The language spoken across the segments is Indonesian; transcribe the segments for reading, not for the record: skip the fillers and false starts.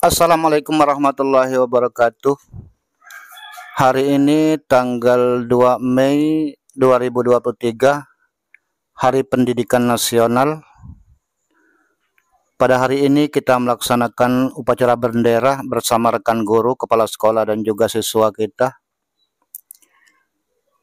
Assalamualaikum warahmatullahi wabarakatuh. Hari ini tanggal 2 Mei 2023, Hari Pendidikan Nasional. Pada hari ini kita melaksanakan upacara bendera bersama rekan guru, kepala sekolah, dan juga siswa kita.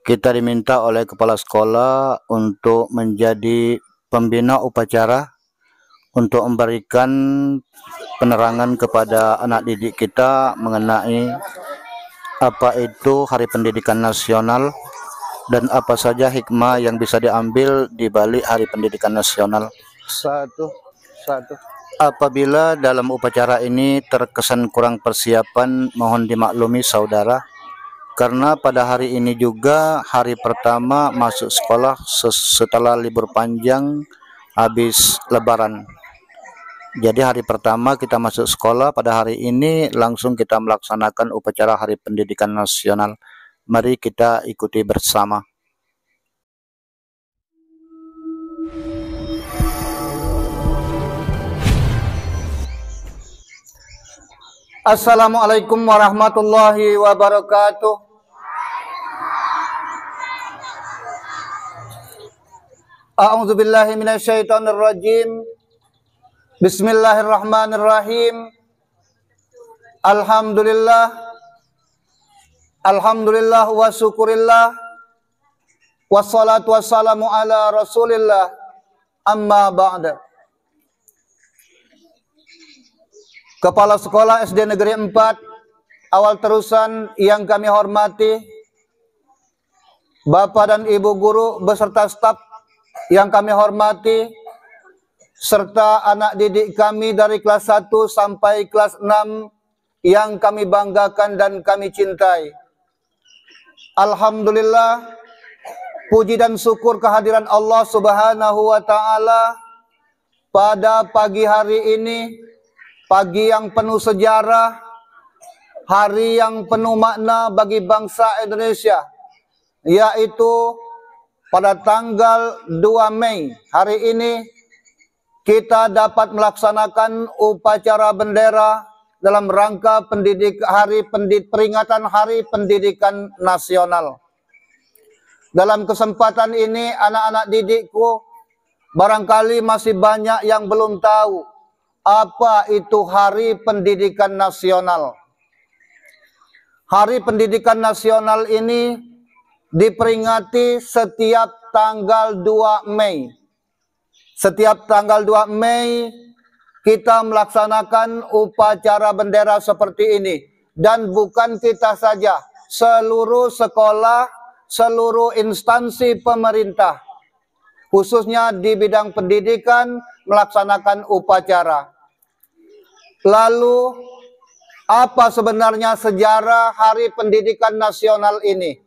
Kita diminta oleh kepala sekolah untuk menjadi pembina upacara untuk memberikan penerangan kepada anak didik kita mengenai apa itu Hari Pendidikan Nasional dan apa saja hikmah yang bisa diambil di balik Hari Pendidikan Nasional. Apabila dalam upacara ini terkesan kurang persiapan, mohon dimaklumi saudara, karena pada hari ini juga hari pertama masuk sekolah setelah libur panjang habis Lebaran. Jadi hari pertama kita masuk sekolah pada hari ini langsung kita melaksanakan upacara Hari Pendidikan Nasional. Mari kita ikuti bersama. Assalamualaikum warahmatullahi wabarakatuh. A'udzubillahi minasyaitonirrajim. Bismillahirrahmanirrahim. Alhamdulillah wa syukurillah, wassalatu wassalamu ala rasulillah, amma ba'da. Kepala Sekolah SD Negeri 4 Awal Terusan yang kami hormati, Bapak dan Ibu guru beserta staf yang kami hormati, serta anak didik kami dari kelas 1 sampai kelas 6 yang kami banggakan dan kami cintai. Alhamdulillah, puji dan syukur kehadiran Allah Subhanahu wa Ta'ala pada pagi hari ini, pagi yang penuh sejarah, hari yang penuh makna bagi bangsa Indonesia, yaitu pada tanggal 2 Mei hari ini kita dapat melaksanakan upacara bendera dalam rangka peringatan Hari Pendidikan Nasional. Dalam kesempatan ini anak-anak didikku barangkali masih banyak yang belum tahu apa itu Hari Pendidikan Nasional. Hari Pendidikan Nasional ini diperingati setiap tanggal 2 Mei. Setiap tanggal 2 Mei kita melaksanakan upacara bendera seperti ini. Dan bukan kita saja, seluruh sekolah, seluruh instansi pemerintah, khususnya di bidang pendidikan, melaksanakan upacara. Lalu, apa sebenarnya sejarah Hari Pendidikan Nasional ini?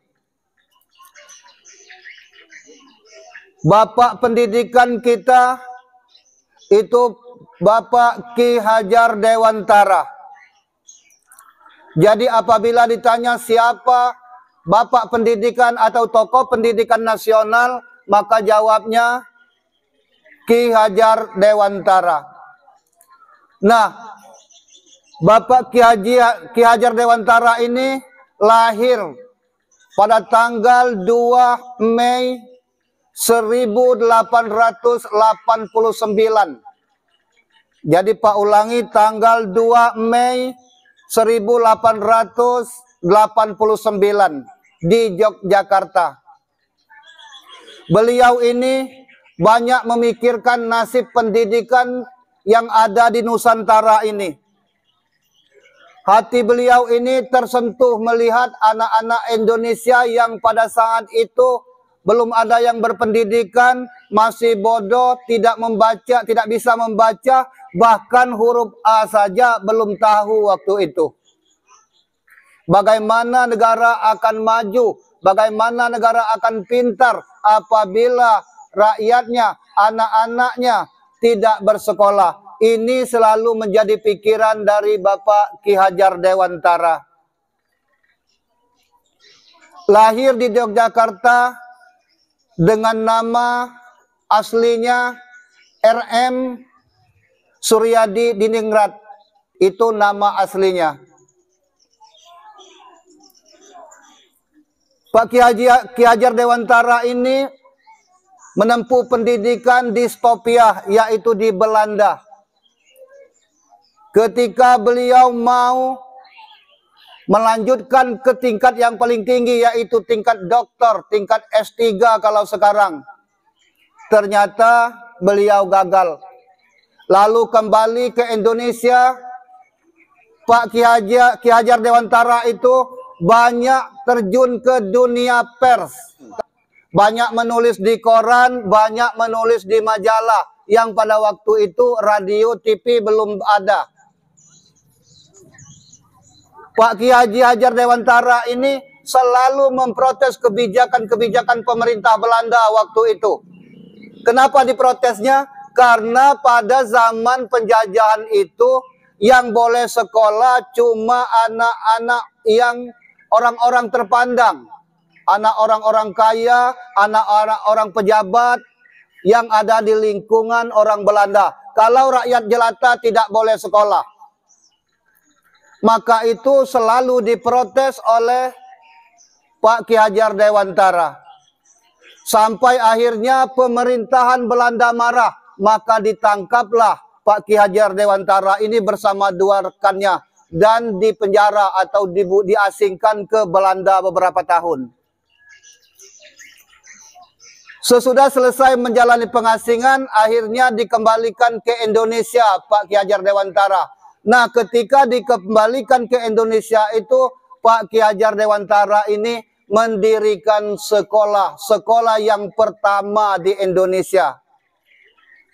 Bapak pendidikan kita itu Bapak Ki Hajar Dewantara. Jadi apabila ditanya siapa Bapak pendidikan atau tokoh pendidikan nasional, maka jawabnya Ki Hajar Dewantara. Nah, Bapak Ki Hajar Dewantara ini lahir pada tanggal 2 Mei 1889. Jadi Pak ulangi, tanggal 2 Mei 1889 di Yogyakarta. Beliau ini banyak memikirkan nasib pendidikan yang ada di Nusantara ini. Hati beliau ini tersentuh melihat anak-anak Indonesia yang pada saat itu belum ada yang berpendidikan, masih bodoh, tidak membaca, tidak bisa membaca, bahkan huruf A saja belum tahu waktu itu. Bagaimana negara akan maju, bagaimana negara akan pintar apabila rakyatnya, anak-anaknya tidak bersekolah. Ini selalu menjadi pikiran dari Bapak Ki Hajar Dewantara. Lahir di Yogyakarta dengan nama aslinya RM Suryadi Diningrat. Itu nama aslinya. Pak Ki Hajar Dewantara ini menempuh pendidikan di Stopia, yaitu di Belanda. Ketika beliau mau melanjutkan ke tingkat yang paling tinggi, yaitu tingkat doktor, tingkat S3 kalau sekarang, ternyata beliau gagal. Lalu kembali ke Indonesia. Pak Ki Hajar Dewantara itu banyak terjun ke dunia pers. Banyak menulis di koran, banyak menulis di majalah. Yang pada waktu itu radio, TV belum ada. Pak Ki Hajar Dewantara ini selalu memprotes kebijakan-kebijakan pemerintah Belanda waktu itu. Kenapa diprotesnya? Karena pada zaman penjajahan itu yang boleh sekolah cuma anak-anak yang orang-orang terpandang. Anak orang-orang kaya, anak orang pejabat yang ada di lingkungan orang Belanda. Kalau rakyat jelata tidak boleh sekolah. Maka itu selalu diprotes oleh Pak Ki Hajar Dewantara. Sampai akhirnya pemerintahan Belanda marah. Maka ditangkaplah Pak Ki Hajar Dewantara ini bersama dua rekannya. Dan dipenjara atau diasingkan ke Belanda beberapa tahun. Sesudah selesai menjalani pengasingan, akhirnya dikembalikan ke Indonesia Pak Ki Hajar Dewantara. Nah, ketika dikembalikan ke Indonesia itu, Pak Ki Hajar Dewantara ini mendirikan sekolah yang pertama di Indonesia.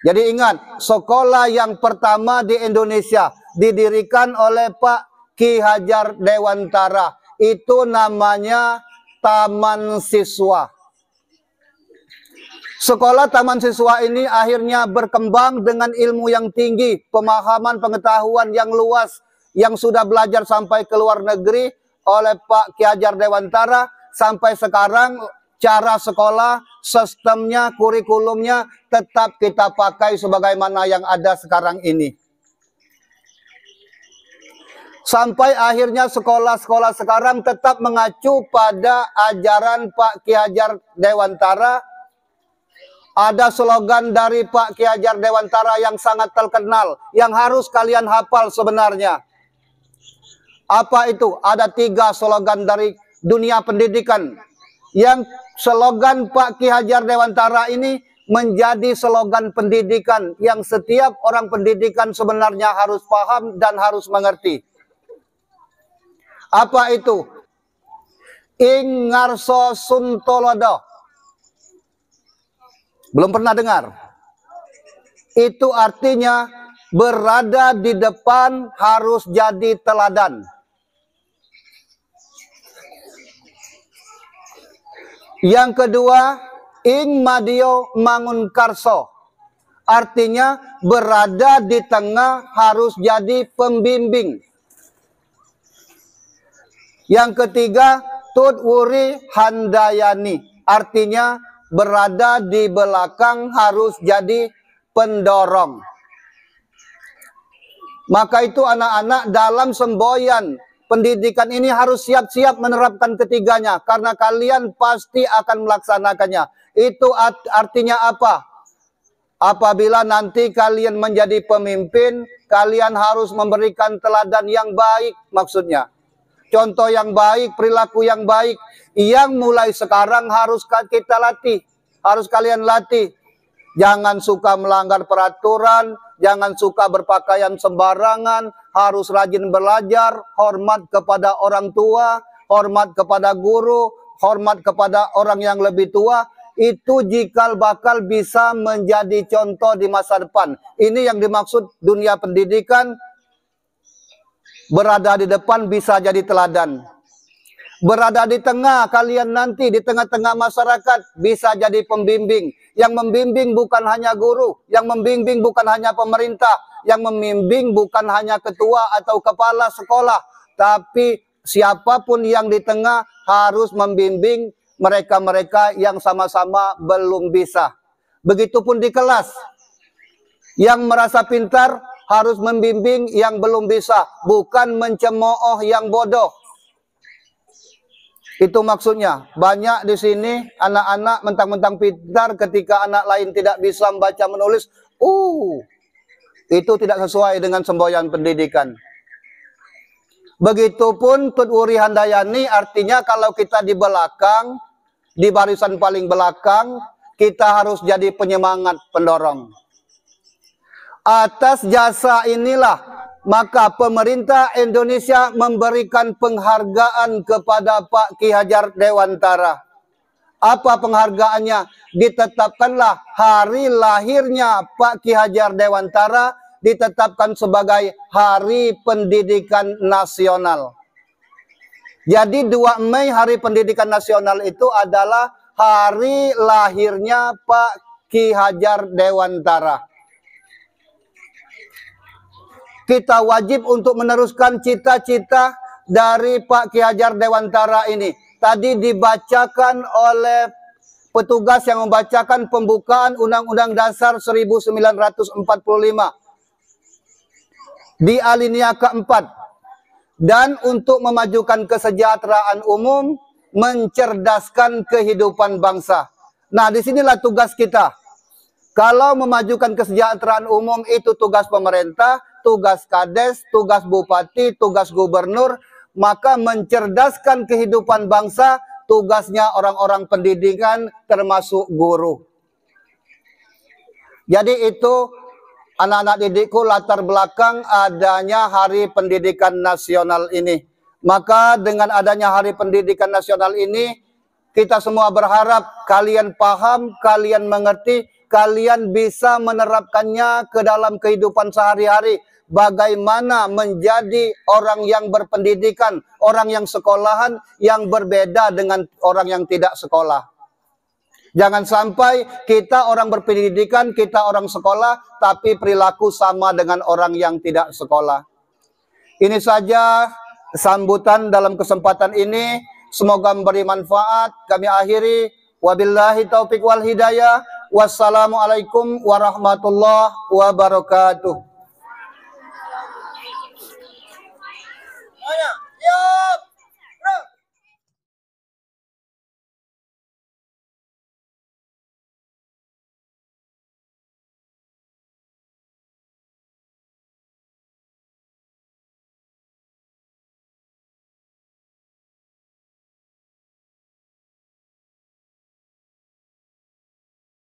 Jadi ingat, sekolah yang pertama di Indonesia didirikan oleh Pak Ki Hajar Dewantara. Itu namanya Taman Siswa. Sekolah Taman Siswa ini akhirnya berkembang dengan ilmu yang tinggi, pemahaman pengetahuan yang luas, yang sudah belajar sampai ke luar negeri oleh Pak Ki Hajar Dewantara. Sampai sekarang cara sekolah, sistemnya, kurikulumnya tetap kita pakai sebagaimana yang ada sekarang ini. Sampai akhirnya sekolah-sekolah sekarang tetap mengacu pada ajaran Pak Ki Hajar Dewantara. Ada slogan dari Pak Ki Hajar Dewantara yang sangat terkenal, yang harus kalian hafal sebenarnya. Apa itu? Ada 3 slogan dari dunia pendidikan. Yang slogan Pak Ki Hajar Dewantara ini menjadi slogan pendidikan yang setiap orang pendidikan sebenarnya harus paham dan harus mengerti. Apa itu? Ing ngarso suntolodo. Belum pernah dengar? Itu artinya berada di depan harus jadi teladan. Yang kedua, ing madio mangun karso. Artinya berada di tengah harus jadi pembimbing. Yang ketiga, tut wuri handayani. Artinya berada di belakang harus jadi pendorong. Maka itu anak-anak dalam semboyan pendidikan ini harus siap-siap menerapkan ketiganya. Karena kalian pasti akan melaksanakannya. Itu artinya apa? Apabila nanti kalian menjadi pemimpin, kalian harus memberikan teladan yang baik maksudnya. Contoh yang baik, perilaku yang baik. Yang mulai sekarang harus kita latih. Harus kalian latih. Jangan suka melanggar peraturan. Jangan suka berpakaian sembarangan. Harus rajin belajar. Hormat kepada orang tua. Hormat kepada guru. Hormat kepada orang yang lebih tua. Itu jikal bakal bisa menjadi contoh di masa depan. Ini yang dimaksud dunia pendidikan. Berada di depan bisa jadi teladan. Berada di tengah kalian nanti, di tengah-tengah masyarakat bisa jadi pembimbing. Yang membimbing bukan hanya guru, yang membimbing bukan hanya pemerintah, yang membimbing bukan hanya ketua atau kepala sekolah, tapi siapapun yang di tengah harus membimbing mereka-mereka yang sama-sama belum bisa. Begitupun di kelas. Yang merasa pintar harus membimbing yang belum bisa, bukan mencemooh yang bodoh. Itu maksudnya. Banyak di sini anak-anak mentang-mentang pintar ketika anak lain tidak bisa membaca menulis. Itu tidak sesuai dengan semboyan pendidikan. Begitupun Tut Wuri Handayani, artinya kalau kita di belakang, di barisan paling belakang, kita harus jadi penyemangat, pendorong. Atas jasa inilah, maka pemerintah Indonesia memberikan penghargaan kepada Pak Ki Hajar Dewantara. Apa penghargaannya? Ditetapkanlah hari lahirnya Pak Ki Hajar Dewantara, ditetapkan sebagai Hari Pendidikan Nasional. Jadi 2 Mei Hari Pendidikan Nasional itu adalah hari lahirnya Pak Ki Hajar Dewantara. Kita wajib untuk meneruskan cita-cita dari Pak Ki Hajar Dewantara ini. Tadi dibacakan oleh petugas yang membacakan pembukaan Undang-Undang Dasar 1945 di alinea keempat. Dan untuk memajukan kesejahteraan umum, mencerdaskan kehidupan bangsa. Nah, disinilah tugas kita. Kalau memajukan kesejahteraan umum itu tugas pemerintah, tugas kades, tugas bupati, tugas gubernur, maka mencerdaskan kehidupan bangsa, tugasnya orang-orang pendidikan termasuk guru. Jadi itu anak-anak didikku latar belakang adanya Hari Pendidikan Nasional ini. Maka dengan adanya Hari Pendidikan Nasional ini, kita semua berharap kalian paham, kalian mengerti, kalian bisa menerapkannya ke dalam kehidupan sehari-hari. Bagaimana menjadi orang yang berpendidikan, orang yang sekolahan, yang berbeda dengan orang yang tidak sekolah. Jangan sampai kita orang berpendidikan, kita orang sekolah, tapi perilaku sama dengan orang yang tidak sekolah. Ini saja sambutan dalam kesempatan ini. Semoga memberi manfaat. Kami akhiri. Wabillahi taufiq wal hidayah. Wassalamualaikum warahmatullahi wabarakatuh. Siap.